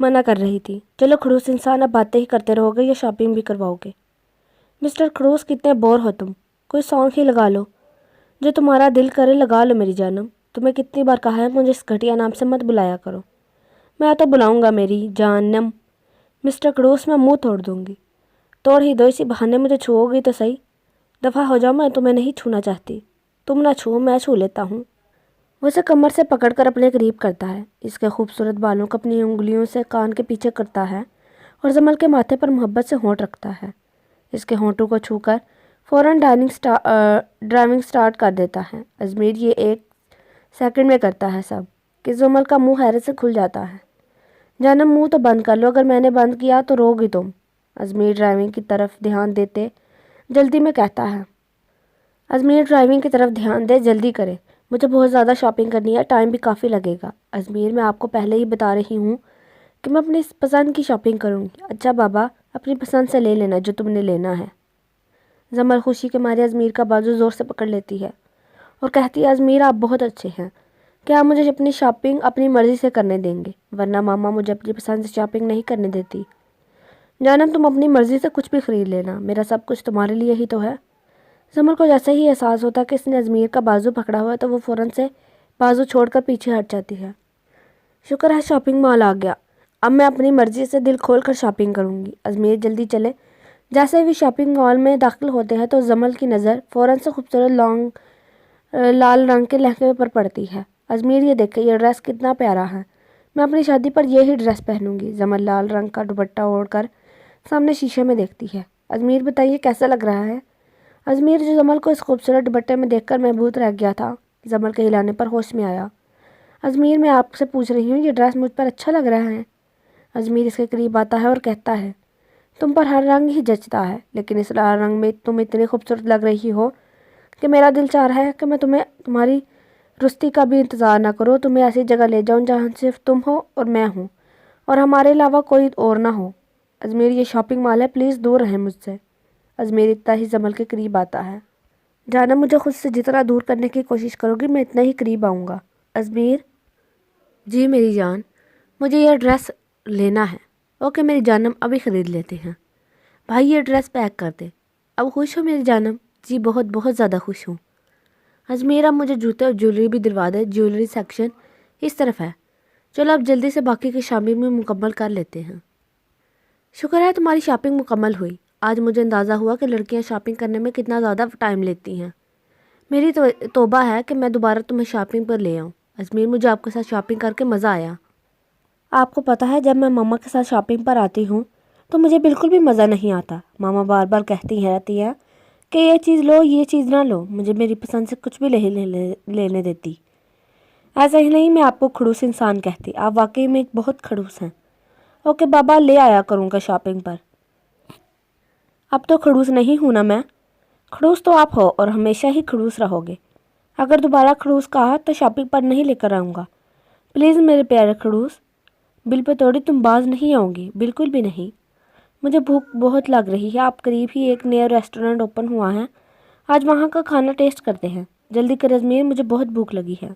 منع کر رہی تھی۔ چلو خڑوس انسان، اب باتیں ہی کرتے رہو گے یا شاپنگ بھی کرواؤ گے؟ مسٹر خڑوس کتنے بور ہو تم، کوئی سانگ ہی لگا لو، جو تمہارا دل کرے لگا لو میری جانم۔ تمہیں کتنی بار کہا ہے مجھے اس گھٹیا نام سے مت بلایا کرو۔ میں تو بلاؤں گا میری جانم۔ مسٹر خڑوس میں منہ توڑ دوں گی۔ توڑ ہی دو، اسی بہانے مجھے چھوؤ گی تو صحیح۔ دفعہ ہو جاؤ، میں تمہیں نہیں چھونا چاہتی۔ تم نہ چھو، میں چھو لیتا ہوں۔ وہ اسے کمر سے پکڑ کر اپنے قریب کرتا ہے، اس کے خوبصورت بالوں کو اپنی انگلیوں سے کان کے پیچھے کرتا ہے اور جمل کے ماتھے پر محبت سے ہونٹ رکھتا ہے۔ اس کے ہونٹوں کو چھو کر فوراً ڈرائیونگ سٹارٹ کر دیتا ہے۔ ازمیر یہ 1 سیکنڈ میں کرتا ہے سب کہ جمل کا منہ حیرت سے کھل جاتا ہے۔ جانم منہ تو بند کر لو، اگر میں نے بند کیا تو رو گی تم۔ ازمیر ڈرائیونگ کی طرف دھیان دیتے جلدی میں کہتا ہے۔ ازمیر ڈرائیونگ کی طرف دھیان دے، جلدی کرے، مجھے بہت زیادہ شاپنگ کرنی ہے، ٹائم بھی کافی لگے گا۔ ازمیر میں آپ کو پہلے ہی بتا رہی ہوں کہ میں اپنی پسند کی شاپنگ کروں گی۔ اچھا بابا، اپنی پسند سے لے لینا جو تم نے لینا ہے۔ جمل خوشی کے مارے ازمیر کا بازو زور سے پکڑ لیتی ہے اور کہتی ہے، ازمیر آپ بہت اچھے ہیں، کیا آپ مجھے اپنی شاپنگ اپنی مرضی سے کرنے دیں گے؟ ورنہ ماما مجھے اپنی پسند سے شاپنگ نہیں کرنے دیتی۔ جانم تم اپنی مرضی سے کچھ بھی خرید لینا، میرا سب کچھ تمہارے لیے ہی تو ہے۔ جمل کو جیسے ہی احساس ہوتا کہ اس نے ازمیر کا بازو پکڑا ہوا ہے تو وہ فوراً سے بازو چھوڑ کر پیچھے ہٹ جاتی ہے۔ شکر ہے شاپنگ مال آ گیا، اب میں اپنی مرضی سے دل کھول کر شاپنگ کروں گی۔ ازمیر جلدی چلے۔ جیسے بھی شاپنگ مال میں داخل ہوتے ہیں تو جمل کی نظر فوراً سے خوبصورت لال رنگ کے لہنگے پر پڑتی ہے۔ ازمیر یہ دیکھے، یہ ڈریس کتنا پیارا ہے، میں اپنی شادی پر یہی ڈریس پہنوں گی۔ جمل لال رنگ کا دوپٹہ اوڑھ کر سامنے شیشے میں دیکھتی ہے۔ ازمیر بتائیے کیسا لگ رہا ہے؟ ازمیر جو جمل کو اس خوبصورت دوپٹے میں دیکھ کر محبوط رہ گیا تھا، جمل کے ہلانے پر ہوش میں آیا۔ ازمیر میں آپ سے پوچھ رہی ہوں، یہ ڈریس مجھ پر اچھا لگ رہا ہے؟ ازمیر اس کے قریب آتا ہے اور کہتا ہے، تم پر ہر رنگ ہی جچتا ہے، لیکن اس لال رنگ میں تم اتنی خوبصورت لگ رہی ہو کہ میرا دل چاہ رہا ہے کہ میں تمہاری رستی کا بھی انتظار نہ کروں، تمہیں ایسی جگہ لے جاؤں جہاں صرف تم ہو اور میں ہوں اور ہمارے علاوہ کوئی اور نہ ہو۔ ازمیر یہ شاپنگ مال ہے، پلیز دور رہیں مجھ سے۔ ازمیر اتنا ہی جمل کے قریب آتا ہے۔ جانم مجھے خود سے جتنا دور کرنے کی کوشش کرو گی میں اتنا ہی قریب آؤں گا۔ ازمیر، جی میری جان، مجھے یہ ڈریس لینا ہے۔ اوکے میری جانم، ابھی خرید لیتے ہیں۔ بھائی یہ ڈریس پیک کر دے۔ اب خوش ہو میری جانم؟ جی بہت بہت زیادہ خوش ہوں۔ ازمیر اب مجھے جوتے اور جیولری بھی دلوا دے، جیولری سیکشن اس طرف ہے۔ چلو اب جلدی سے باقی کی شاپنگ بھی مکمل کر لیتے ہیں۔ شکر ہے تمہاری شاپنگ مکمل ہوئی۔ آج مجھے اندازہ ہوا کہ لڑکیاں شاپنگ کرنے میں کتنا زیادہ ٹائم لیتی ہیں۔ میری توبہ ہے کہ میں دوبارہ تمہیں شاپنگ پر لے آؤں۔ ازمیر مجھے آپ کے ساتھ شاپنگ کر کے مزہ آیا۔ آپ کو پتہ ہے جب میں ماما کے ساتھ شاپنگ پر آتی ہوں تو مجھے بالکل بھی مزہ نہیں آتا۔ ماما بار بار کہتی رہتی ہے کہ یہ چیز لو، یہ چیز نہ لو، مجھے میری پسند سے کچھ بھی لینے دیتی۔ ایسا ہی نہیں میں آپ کو کھڑوس انسان کہتی، آپ واقعی میں بہت کھڑوس ہیں۔ اوکے بابا، لے آیا کروں گا شاپنگ پر۔ اب تو کھڑوس نہیں ہوں نا میں؟ کھڑوس تو آپ ہو اور ہمیشہ ہی کھڑوس رہو گے۔ اگر دوبارہ کھڑوس کہا تو شاپنگ پر نہیں لے کر آؤں گا۔ پلیز میرے پیارے کھڑوس، بل پہ توڑی تم باز نہیں آؤں گی، بالکل بھی نہیں۔ مجھے بھوک بہت لگ رہی ہے، آپ قریب ہی ایک نیا ریسٹورنٹ اوپن ہوا ہے، آج وہاں کا کھانا ٹیسٹ کرتے ہیں۔ جلدی کر ازمیر، مجھے بہت بھوک لگی ہے۔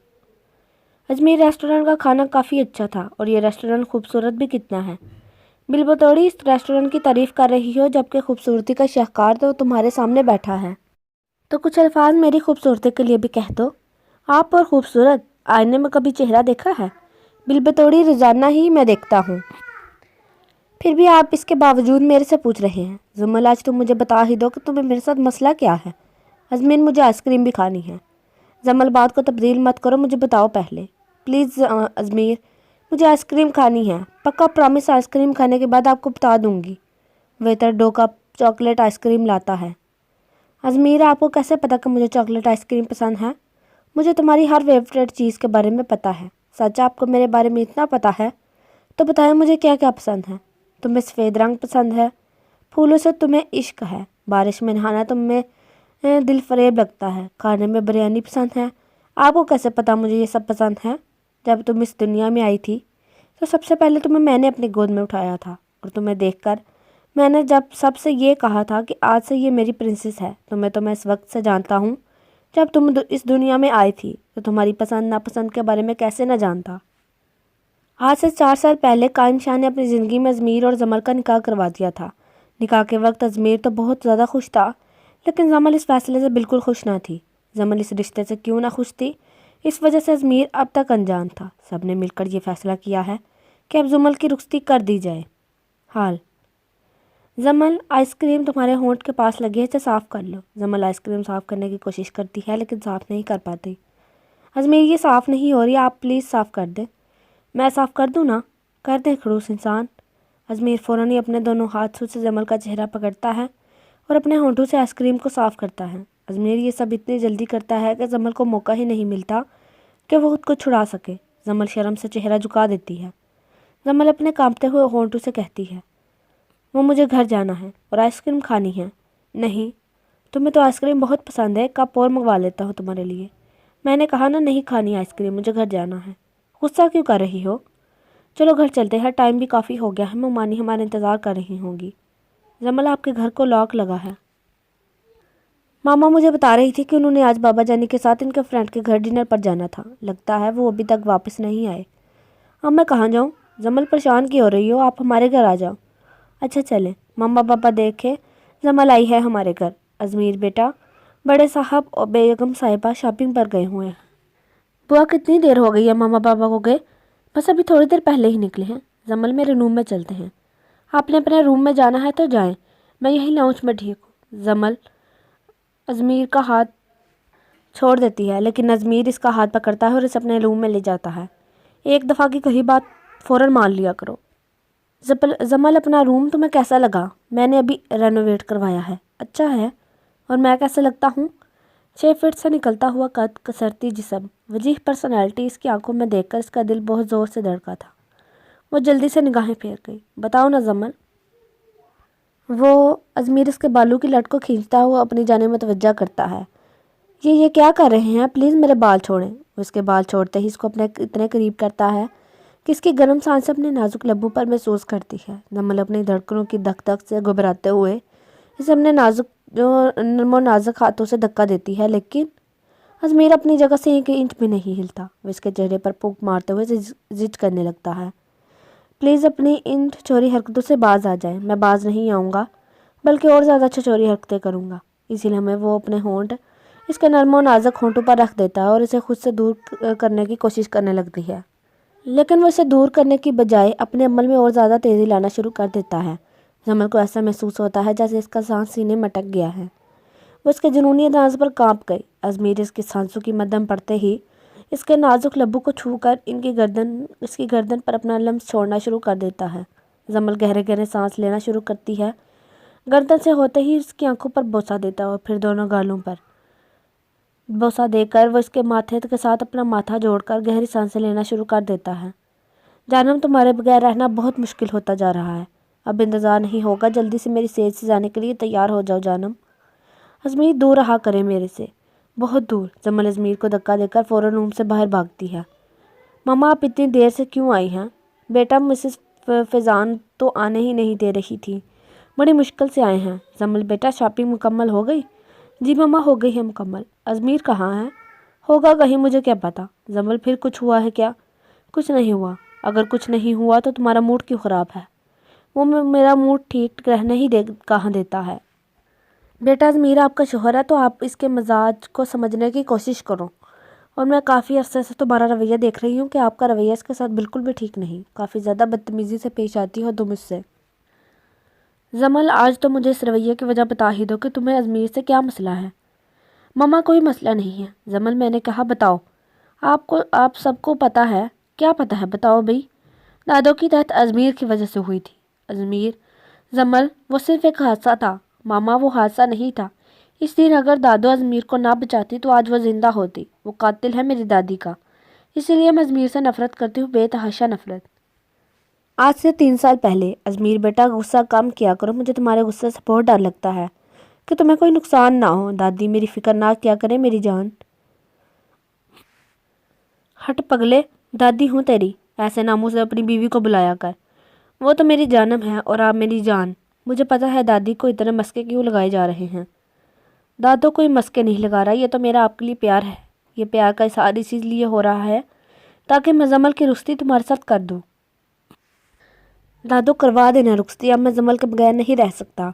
ازمیر ریسٹورنٹ کا کھانا کافی اچھا تھا اور یہ ریسٹورنٹ خوبصورت بھی کتنا ہے۔ بل بتوڑی اس ریسٹورنٹ کی تعریف کر رہی ہو جبکہ خوبصورتی کا شاہکار تو تمہارے سامنے بیٹھا ہے، تو کچھ الفاظ میری خوبصورتی کے لیے بھی کہہ دو۔ آپ اور خوبصورت، آئینے میں کبھی چہرہ دیکھا ہے؟ بل بتوڑی روزانہ ہی میں دیکھتا ہوں، پھر بھی آپ اس کے باوجود میرے سے پوچھ رہے ہیں۔ جمل آج تم مجھے بتا ہی دو کہ تمہیں میرے ساتھ مسئلہ کیا ہے۔ ازمیر مجھے آئس کریم بھی کھانی ہے۔ جمل بات کو تبدیل مت کرو، مجھے بتاؤ پہلے پلیز۔ ازمیر، مجھے آئس کریم کھانی ہے، پکا پرامس، آئس کریم کھانے کے بعد آپ کو بتا دوں گی۔ Waiter 2 cup chocolate ice cream لاتا ہے۔ ازمیر، آپ کو کیسے پتا کہ مجھے چاکلیٹ آئس کریم پسند ہے؟ مجھے تمہاری ہر فیوریٹ چیز کے بارے میں پتہ ہے۔ سچ آپ کو میرے بارے میں اتنا پتہ ہے تو بتائیں مجھے کیا کیا پسند ہے؟ تمہیں سفید رنگ پسند ہے، پھولوں سے تمہیں عشق ہے، بارش میں نہانا تمہیں دل فریب لگتا ہے، کھانے میں بریانی پسند ہے۔ آپ کو کیسے پتا مجھے یہ سب پسند ہے؟ جب تم اس دنیا میں آئی تھی تو سب سے پہلے تمہیں میں نے اپنی گود میں اٹھایا تھا اور تمہیں دیکھ کر میں نے جب سب سے یہ کہا تھا کہ آج سے یہ میری پرنسس ہے۔ تو میں اس وقت سے جانتا ہوں جب تم اس دنیا میں آئی تھی، تو تمہاری پسند ناپسند کے بارے میں کیسے نہ جانتا؟ آج سے 4 سال پہلے قائم شاہ نے اپنی زندگی میں ازمیر اور زمل کا نکاح کروا دیا تھا۔ نکاح کے وقت ازمیر تو بہت زیادہ خوش تھا، لیکن زمل اس فیصلے سے بالکل خوش نہ تھی۔ زمل اس رشتے سے کیوں نہ خوش تھی، اس وجہ سے ازمیر اب تک انجان تھا۔ سب نے مل کر یہ فیصلہ کیا ہے کہ اب زمل کی رخصتی کر دی جائے۔ حال: زمل، آئس کریم تمہارے ہونٹ کے پاس لگی ہے، اسے صاف کر لو۔ زمل آئس کریم صاف کرنے کی کوشش کرتی ہے لیکن صاف نہیں کر پاتی۔ ازمیر، یہ صاف نہیں ہو رہی، آپ پلیز صاف کر دیں۔ میں صاف کر دوں نا؟ کر دیں خڑوس انسان۔ ازمیر فوراً ہی اپنے دونوں ہاتھوں سے زمل کا چہرہ پکڑتا ہے اور اپنے ہونٹوں سے آئس کریم کو صاف کرتا ہے۔ ازمیر یہ سب اتنی جلدی کرتا ہے کہ زمل کو موقع ہی نہیں ملتا کہ وہ خود کو چھڑا سکے۔ زمل شرم سے چہرہ جھکا دیتی ہے۔ زمل اپنے کانپتے ہوئے ہونٹوں سے کہتی ہے، وہ مجھے گھر جانا ہے اور آئس کریم کھانی ہے۔ نہیں، تمہیں تو آئس کریم بہت پسند ہے، کپ اور منگوا لیتا ہوں تمہارے لیے۔ میں نے کہا نا، نہیں کھانی آئس کریم، مجھے گھر جانا ہے۔ غصہ کیوں کر رہی ہو؟ چلو گھر چلتے ہیں، ٹائم بھی کافی ہو گیا ہے، ممانی ہمارا انتظار کر رہی ہوں گی۔ زمل، آپ کے گھر کو لاک لگا ہے۔ ماما مجھے بتا رہی تھی کہ انہوں نے آج بابا جانی کے ساتھ ان کے فرینڈ کے گھر ڈنر پر جانا تھا۔ لگتا ہے وہ ابھی تک واپس نہیں آئے۔ اب میں کہاں جاؤں؟ زمل، پریشان کیوں ہو رہی ہو؟ آپ ہمارے گھر آ جاؤ۔ اچھا چلیں، ماما پاپا دیکھے زمل آئی ہے ہمارے گھر۔ ازمیر بیٹا، بڑے صاحب اور بیگم صاحبہ شاپنگ پر گئے ہوئے ہیں۔ بوا، کتنی دیر ہو گئی ہے ماما پاپا کو گئے؟ بس ابھی تھوڑی دیر پہلے ہی نکلے ہیں۔ زمل، میرے روم میں چلتے ہیں۔ آپ نے اپنے روم میں جانا ہے تو جائیں، میں یہی لاؤنج میں ٹھیک ہوں۔ زمل ازمیر کا ہاتھ چھوڑ دیتی ہے، لیکن ازمیر اس کا ہاتھ پکڑتا ہے اور اسے اپنے روم میں لے جاتا ہے۔ ایک دفعہ کی کہی بات فوراً مان لیا کرو۔ زمل، اپنا روم تمہیں کیسا لگا؟ میں نے ابھی رینوویٹ کروایا ہے۔ اچھا ہے، اور میں کیسے لگتا ہوں؟ 6 فٹ سے نکلتا ہوا قد، کسرتی جسم، وجیح پرسنالٹی، اس کی آنکھوں میں دیکھ کر اس کا دل بہت زور سے دھڑکا تھا۔ وہ جلدی سے نگاہیں پھیر گئی۔ بتاؤ نا زمل۔ وہ ازمیر اس کے بالوں کی لٹ کو کھینچتا ہوا اپنی جانب متوجہ کرتا ہے۔ یہ کیا کر رہے ہیں؟ پلیز میرے بال چھوڑیں۔ وہ اس کے بال چھوڑتے ہی اس کو اپنے اتنے قریب کرتا ہے کہ اس کی گرم سانس اپنے نازک لبوں پر محسوس کرتی ہے۔ زمل اپنی دھڑکنوں کی دھک دھک سے گھبراتے ہوئے اسے اپنے نرم و نازک ہاتھوں سے دھکا دیتی ہے، لیکن ازمیر اپنی جگہ سے 1 انچ بھی نہیں ہلتا۔ وہ اس کے چہرے پر پھونک مارتے ہوئے زج کرنے لگتا ہے۔ پلیز اپنی ان چھچوری حرکتوں سے باز آ جائیں۔ میں باز نہیں آؤں گا، بلکہ اور زیادہ چھچوری حرکتیں کروں گا۔ اسی لمحے وہ اپنے ہونٹ اس کے نرم و نازک ہونٹوں پر رکھ دیتا ہے اور اسے خود سے دور کرنے کی کوشش کرنے لگتی ہے، لیکن وہ اسے دور کرنے کی بجائے اپنے عمل میں اور زیادہ تیزی لانا شروع کر دیتا ہے۔ زمل کو ایسا محسوس ہوتا ہے جیسے اس کا سانس سینے میں اٹک گیا ہے۔ وہ اس کے جنونی انداز پر کانپ گئی۔ ازمیر اس کی سانسوں کی مدھم پڑتے ہی اس کے نازک لبوں کو چھو کر اس کی گردن پر اپنا لمس چھوڑنا شروع کر دیتا ہے۔ زمل گہرے گہرے سانس لینا شروع کرتی ہے۔ گردن سے ہوتے ہی اس کی آنکھوں پر بوسہ دیتا ہے اور پھر دونوں گالوں پر بوسہ دے کر وہ اس کے ماتھے کے ساتھ اپنا ماتھا جوڑ کر گہری سانسیں لینا شروع کر دیتا ہے۔ جانم، تمہارے بغیر رہنا بہت مشکل ہوتا جا رہا ہے۔ اب انتظار نہیں ہوگا، جلدی سے میری سیج سے جانے کے لیے تیار ہو جاؤ جانم۔ ازمیر، دور رہا کرے میرے سے، بہت دور۔ زمل ازمیر کو دھکا دے کر فوراً روم سے باہر بھاگتی ہے۔ ماما، آپ اتنی دیر سے کیوں آئی ہیں؟ بیٹا، مسز فیضان تو آنے ہی نہیں دے رہی تھی، بڑی مشکل سے آئے ہیں۔ زمل بیٹا، شاپنگ مکمل ہو گئی؟ جی ماما، ہو گئی ہے مکمل۔ ازمیر کہاں ہے؟ ہوگا کہیں، مجھے کیا پتا۔ زمل، پھر کچھ ہوا ہے کیا؟ کچھ نہیں ہوا۔ اگر کچھ نہیں ہوا تو تمہارا موڈ کیوں خراب ہے؟ وہ میرا موڈ ٹھیک رہنے ہی کہاں دیتا ہے۔ بیٹا، ازمیر آپ کا شوہر ہے تو آپ اس کے مزاج کو سمجھنے کی کوشش کرو، اور میں کافی عرصے سے تمہارا رویہ دیکھ رہی ہوں کہ آپ کا رویہ اس کے ساتھ بالکل بھی ٹھیک نہیں، کافی زیادہ بدتمیزی سے پیش آتی ہو تم اس سے۔ زمل، آج تو مجھے اس رویے کی وجہ بتا ہی دو کہ تمہیں ازمیر سے کیا مسئلہ ہے۔ ماما، کوئی مسئلہ نہیں ہے۔ زمل، میں نے کہا بتاؤ، آپ سب کو پتہ ہے۔ کیا پتہ ہے؟ بتاؤ بھئی۔ دادوں کی ڈیتھ ازمیر کی وجہ سے ہوئی تھی۔ ازمیر، زمل، وہ صرف ایک حادثہ تھا۔ ماما، وہ حادثہ نہیں تھا۔ اس دن اگر دادو ازمیر کو نہ بچاتی تو آج وہ زندہ ہوتی۔ وہ قاتل ہے میری دادی کا، اسی لیے میں ازمیر سے نفرت کرتی ہوں، بے تحاشا نفرت۔ آج سے 3 سال پہلے۔ ازمیر بیٹا، غصہ کم کیا کرو، مجھے تمہارے غصے سے بہت ڈر لگتا ہے کہ تمہیں کوئی نقصان نہ ہو۔ دادی، میری فکر نہ کیا کرے میری جان۔ ہٹ پگلے، دادی ہوں تیری، ایسے ناموں سے اپنی بیوی کو بلایا کر۔ وہ تو میری جانم ہے اور آپ میری جان۔ مجھے پتہ ہے دادی کو اتنے مسکے کیوں لگائے جا رہے ہیں۔ دادو کوئی مسکے نہیں لگا رہا، یہ تو میرا آپ کے لیے پیار ہے۔ یہ پیار کا اظہار اسی لیے ہو رہا ہے تاکہ میں زمل کی رخصتی تمہارے ساتھ کر دوں۔ دادو کروا دینا رخصتی، اب میں جمل کے بغیر نہیں رہ سکتا۔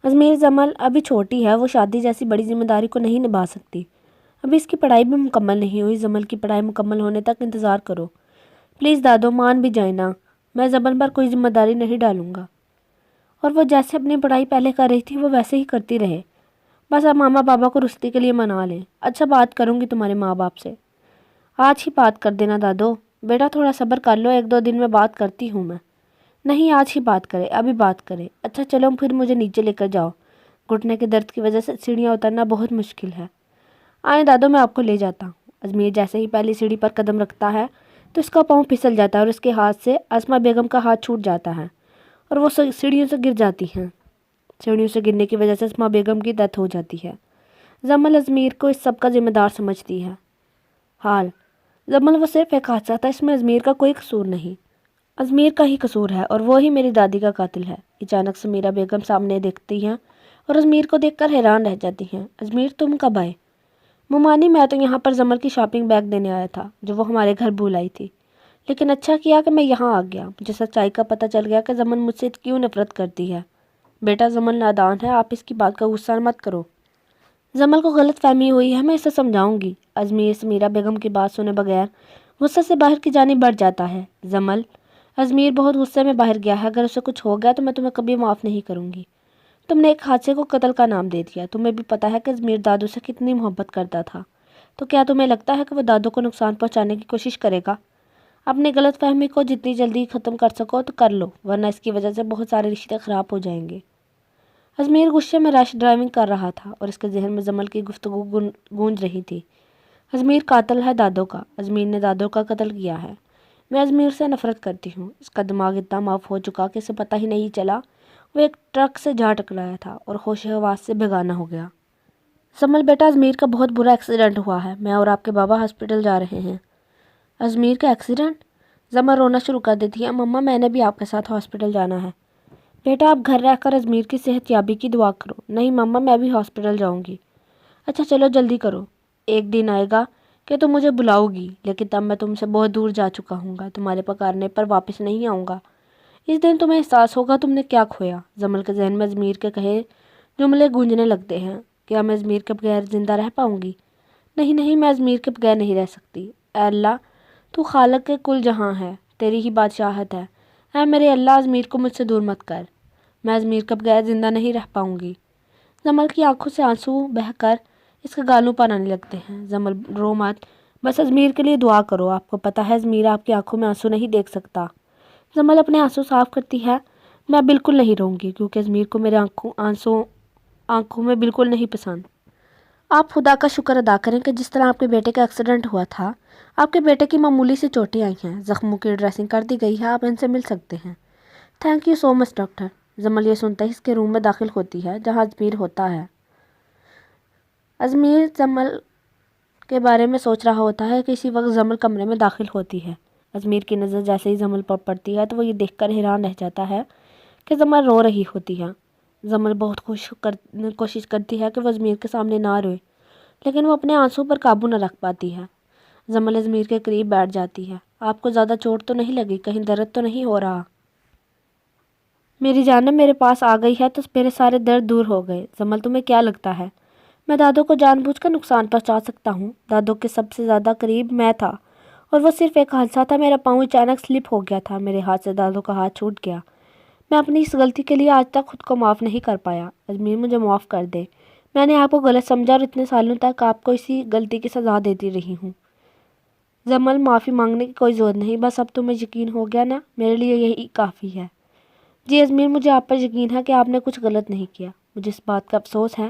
ازمیر جمل ابھی چھوٹی ہے، وہ شادی جیسی بڑی ذمہ داری کو نہیں نبھا سکتی۔ ابھی اس کی پڑھائی بھی مکمل نہیں ہوئی، جمل کی پڑھائی مکمل ہونے تک انتظار کرو۔ پلیز دادو مان بھی جائیں نا، میں جمل پر کوئی ذمہ داری نہیں ڈالوں گا، اور وہ جیسے اپنی پڑھائی پہلے کر رہی تھی وہ ویسے ہی کرتی رہے۔ بس اب ماما بابا کو رخصتی کے لیے منا لیں۔ اچھا بات کروں گی تمہارے ماں باپ سے، آج ہی بات کر دینا دادو۔ بیٹا تھوڑا صبر کر لو، 1-2 دن میں بات کرتی ہوں میں۔ نہیں آج ہی بات کرے، ابھی بات کرے۔ اچھا چلو پھر مجھے نیچے لے کر جاؤ، گھٹنے کے درد کی وجہ سے سیڑھیاں اترنا بہت مشکل ہے۔ آئیں دادو میں آپ کو لے جاتا ہوں۔ ازمیر جیسے ہی پہلی سیڑھی پر قدم رکھتا ہے تو اس کا پاؤں پھسل جاتا ہے اور اس کے ہاتھ سے اسما بیگم کا ہاتھ چھوٹ جاتا ہے اور وہ سیڑھیوں سے گر جاتی ہیں۔ سیڑھیوں سے گرنے کی وجہ سے اسما بیگم کی ڈیتھ ہو جاتی ہے۔ جمل ازمیر کو اس سب کا ذمہ دار سمجھتی ہے۔ حال جمل وہ صرف ایک حادثہ تھا، اس میں ازمیر کا کوئی قصور نہیں، ازمیر کا ہی قصور ہے اور وہی میری دادی کا قاتل ہے۔ اچانک سمیرہ بیگم سامنے دیکھتی ہیں اور ازمیر کو دیکھ کر حیران رہ جاتی ہیں۔ ازمیر تم کب آئے؟ ممانی میں تو یہاں پر جمل کی شاپنگ بیگ دینے آیا تھا جو وہ ہمارے گھر بھول آئی تھی، لیکن اچھا کیا کہ میں یہاں آ گیا، مجھے سچائی کا پتہ چل گیا کہ جمل مجھ سے کیوں نفرت کرتی ہے۔ بیٹا جمل نادان ہے، آپ اس کی بات کا غصہ مت کرو، جمل کو غلط فہمی ہوئی ہے، میں اسے سمجھاؤں گی۔ ازمیر سمیرہ بیگم کی بات سنے بغیر غصے سے باہر کی جانب بڑھ جاتا ہے۔ جمل ازمیر بہت غصے میں باہر گیا ہے، اگر اسے کچھ ہو گیا تو میں تمہیں کبھی معاف نہیں کروں گی۔ تم نے ایک حادثے کو قتل کا نام دے دیا، تمہیں بھی پتا ہے کہ ازمیر دادو سے کتنی محبت کرتا تھا، تو کیا تمہیں لگتا ہے کہ وہ دادو کو نقصان پہنچانے کی کوشش کرے گا؟ اپنی غلط فہمی کو جتنی جلدی ختم کر سکو تو کر لو، ورنہ اس کی وجہ سے بہت سارے رشتے خراب ہو جائیں گے۔ ازمیر غصے میں ریش ڈرائیونگ کر رہا تھا اور اس کے ذہن میں جمل کی گفتگو گونج رہی تھی۔ ازمیر قاتل ہے دادو کا، ازمیر نے دادو کا قتل کیا ہے۔ میں ازمیر سے نفرت کرتی ہوں، اس کا دماغ اتنا معاف ہو چکا کہ اسے پتہ ہی نہیں چلا وہ ایک ٹرک سے جا ٹکرایا تھا اور ہوش حواس سے بیگانہ ہو گیا۔ جمل بیٹا ازمیر کا بہت برا ایکسیڈنٹ ہوا ہے، میں اور آپ کے بابا ہاسپٹل جا رہے ہیں۔ ازمیر کا ایکسیڈنٹ؟ جمل رونا شروع کر دیتی ہے، مما میں نے بھی آپ کے ساتھ ہاسپٹل جانا ہے۔ بیٹا آپ گھر رہ کر ازمیر کی صحت یابی کی دعا کرو۔ نہیں مما میں بھی ہاسپٹل جاؤں گی۔ اچھا چلو جلدی کرو، ایک دن آئے گا کہ تم مجھے بلاؤ گی، لیکن تب میں تم سے بہت دور جا چکا ہوں گا، تمہارے پکارنے پر واپس نہیں آؤں گا۔ اس دن تمہیں احساس ہوگا تم نے کیا کھویا۔ جمل کے ذہن میں ازمیر کے کہے جملے گونجنے لگتے ہیں، کیا میں ازمیر کے بغیر زندہ رہ پاؤں گی؟ نہیں نہیں، میں ازمیر کے بغیر نہیں رہ سکتی۔ اے اللہ تو خالق کے کل جہاں ہے، تیری ہی بادشاہت ہے، اے میرے اللہ ازمیر کو مجھ سے دور مت کر، میں ازمیر کے بغیر زندہ نہیں رہ پاؤں گی۔ جمل کی آنکھوں سے آنسو بہہ کر اس کے گالوں پر آنے لگتے ہیں۔ جمل رو مت، بس ازمیر کے لیے دعا کرو، آپ کو پتہ ہے ازمیر آپ کی آنکھوں میں آنسو نہیں دیکھ سکتا۔ جمل اپنے آنسو صاف کرتی ہے، میں بالکل نہیں رہوں گی کیونکہ ازمیر کو میرے آنکھوں میں بالکل نہیں پسند۔ آپ خدا کا شکر ادا کریں کہ جس طرح آپ کے بیٹے کا ایکسیڈنٹ ہوا تھا، آپ کے بیٹے کی معمولی سے چوٹیں آئی ہیں، زخموں کی ڈریسنگ کر دی گئی ہے، آپ ان سے مل سکتے ہیں۔ Thank you so much doctor. جمل یہ سنتے ہی اس کے روم میں داخل ہوتی ہے جہاں ازمیر ہوتا ہے۔ ازمیر جمل کے بارے میں سوچ رہا ہوتا ہے کہ اسی وقت جمل کمرے میں داخل ہوتی ہے۔ ازمیر کی نظر جیسے ہی جمل پر پڑتی ہے تو وہ یہ دیکھ کر حیران رہ جاتا ہے کہ جمل رو رہی ہوتی ہے۔ جمل بہت کوشش کرتی ہے کہ وہ ازمیر کے سامنے نہ روئے، لیکن وہ اپنے آنسوں پر قابو نہ رکھ پاتی ہے۔ جمل ازمیر کے قریب بیٹھ جاتی ہے۔ آپ کو زیادہ چوٹ تو نہیں لگی؟ کہیں درد تو نہیں ہو رہا؟ میری جانب میرے پاس آ گئی ہے تو میرے سارے درد دور ہو گئے۔ جمل تمہیں کیا لگتا ہے میں دادو کو جان بوجھ کر نقصان پہنچا سکتا ہوں؟ دادو کے سب سے زیادہ قریب میں تھا اور وہ صرف ایک حادثہ تھا، میرا پاؤں اچانک سلپ ہو گیا تھا، میرے ہاتھ سے دادو کا ہاتھ چھوٹ گیا، میں اپنی اس غلطی کے لیے آج تک خود کو معاف نہیں کر پایا۔ ازمیر مجھے معاف کر دے، میں نے آپ کو غلط سمجھا اور اتنے سالوں تک آپ کو اسی غلطی کی سزا دیتی رہی ہوں۔ جمل معافی مانگنے کی کوئی ضرورت نہیں، بس اب تمہیں یقین ہو گیا نا، میرے لیے یہی کافی ہے۔ جی ازمیر مجھے آپ پر یقین ہے کہ آپ نے کچھ غلط نہیں کیا، مجھے اس بات کا افسوس ہے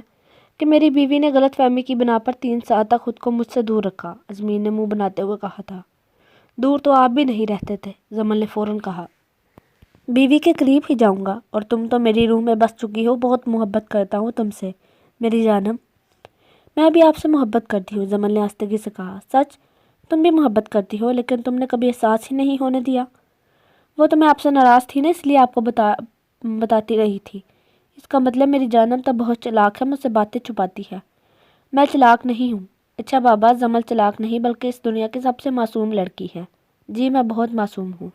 کہ میری بیوی نے غلط فہمی کی بنا پر 3 سال تک خود کو مجھ سے دور رکھا۔ ازمیر نے منہ بناتے ہوئے کہا تھا۔ دور تو آپ بھی نہیں رہتے تھے، جمل نے فوراً کہا۔ بیوی کے قریب ہی جاؤں گا، اور تم تو میری روح میں بس چکی ہو، بہت محبت کرتا ہوں تم سے میری جانم۔ میں بھی آپ سے محبت کرتی ہوں، جمل نے آہستگی سے کہا۔ سچ؟ تم بھی محبت کرتی ہو، لیکن تم نے کبھی احساس ہی نہیں ہونے دیا۔ وہ تو میں آپ سے ناراض تھی نا، اس لیے آپ کو بتاتی رہی تھی۔ اس کا مطلب میری جانم تب بہت چلاک ہے، مجھ سے باتیں چھپاتی ہے۔ میں چلاک نہیں ہوں۔ اچھا بابا، جمل چلاک نہیں بلکہ اس دنیا کی سب سے معصوم لڑکی ہے۔ جی میں بہت معصوم ہوں۔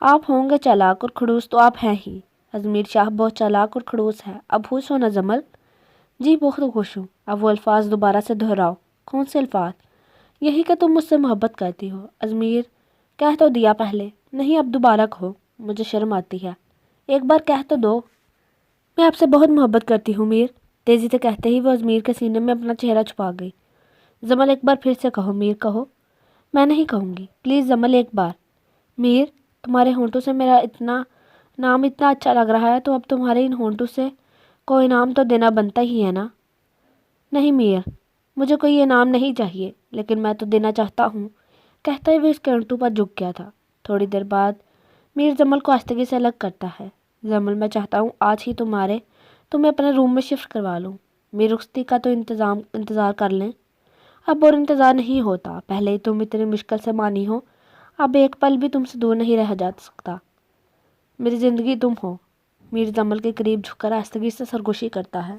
آپ ہوں گے چالاک اور کھڑوس تو آپ ہیں ہی۔ ازمیر شاہ بہت چالاک اور کھڑوس ہے۔ اب خوش ہو نا جمل؟ جی بہت خوش ہوں۔ اب وہ الفاظ دوبارہ سے دہراؤ۔ کون سے الفاظ؟ یہی کہ تم مجھ سے محبت کرتی ہو۔ ازمیر کہہ تو دیا پہلے۔ نہیں اب دوبارہ کہو، مجھے شرم آتی ہے۔ ایک بار کہہ تو دو۔ میں آپ سے بہت محبت کرتی ہوں میر۔ تیزی سے کہتے ہی وہ ازمیر کے سینے میں اپنا چہرہ چھپا گئی۔ جمل ایک بار پھر سے کہو میر، کہو۔ میں نہیں کہوں گی، پلیز جمل ایک بار۔ میر تمہارے ہونٹوں سے میرا نام اتنا اچھا لگ رہا ہے تو اب تمہارے ان ہونٹوں سے کوئی انعام تو دینا بنتا ہی ہے نا۔ نہیں میر، مجھے کوئی انعام نہیں چاہیے، لیکن میں تو دینا چاہتا ہوں۔ کہتے ہوئے اس کے ہونٹوں پر جھک گیا تھا۔ تھوڑی دیر بعد میر جمل کو آہستگی سے الگ کرتا ہے۔ جمل میں چاہتا ہوں آج ہی تمہیں اپنے روم میں شفٹ کروا لوں۔ میری رخصتی کا تو انتظار کر لیں۔ اب اور انتظار نہیں ہوتا، پہلے ہی تم اتنی مشکل سے مانی ہو، اب ایک پل بھی تم سے دور نہیں رہ جا سکتا۔ میری زندگی تم ہو۔ میر جمل کے قریب جھک کر آہستگی سے سرگوشی کرتا ہے۔